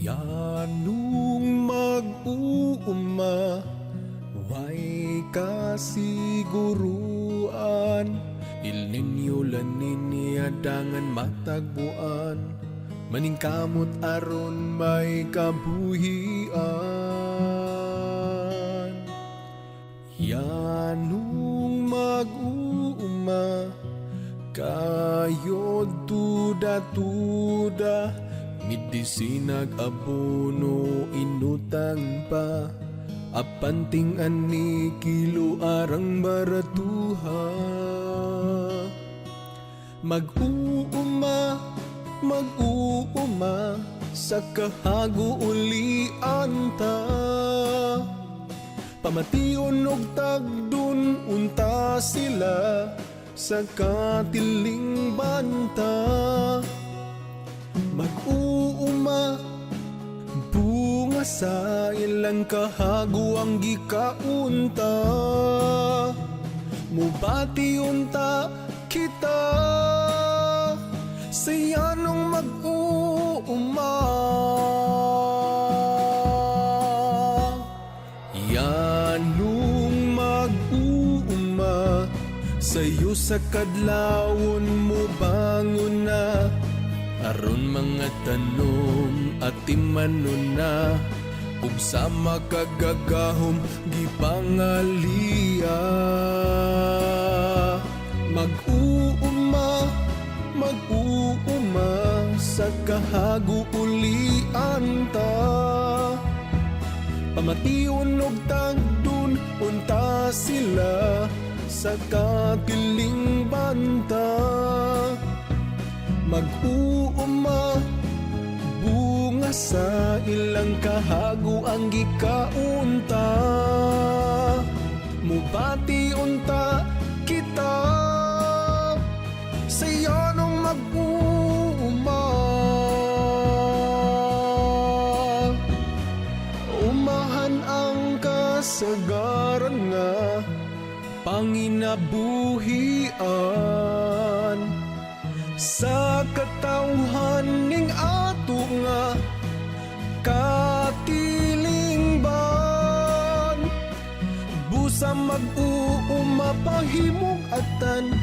Yanung mag-uuma, way kasiguruan. Il Niño La Niña dangan matagpuan, maningkamot aron may kabuhian. Yanung mag-uuma, kayo tuda-tuda, midisinag abono inutang pa, apanting ani kilo arang baratuha. Mag-uuma, mag-uuma, sa kahagu ulian ta, pamation og tagdun unta sila sa katiling banta. Mag-uuma, bunga sa ilang kahagu ang gikaunta, mubati unta kita sa yanong mag-uuma. Yanong mag-uuma, sayo sa kadlawon mo bangon na, aron mga tanong at timanon na, ug sa makagagahom gipangaliya. Mag-uuma, mag-uuma, sa kahagu ulian ta, pamation og tagdun unta sila sa katiling banta. Mag-uuma, bunga sa ilang kahagu ang gikaunta, mubati unta kita sa yanong mag-uuma. Umahan ang kasagaran nga panginabuhian, sa katawhan ning ato nga katilingban. Busa mag-uuma pahimog atan,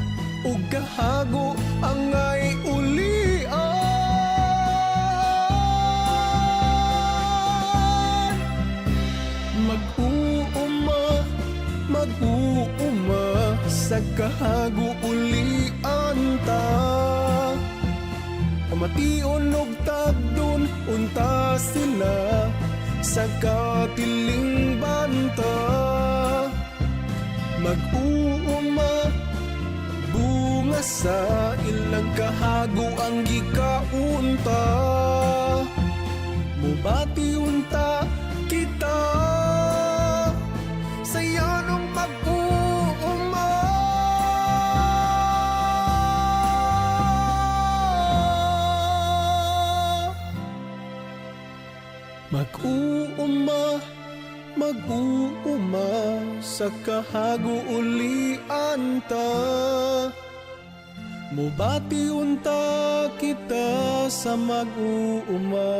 ug kahago angay ulian. Mag-uuma, mag-uuma, sa kahagu ulian ta, pamation og tagdun unta sila sa katiling banta. Mag-uuma, bunga sa ilang kahagu ang gikaunta, mubati unta kita sa yanong mag-uuma. Mag-uuma, mag-uuma, sa kahagu ulian ta, mubati unta kita sa mag-uuma.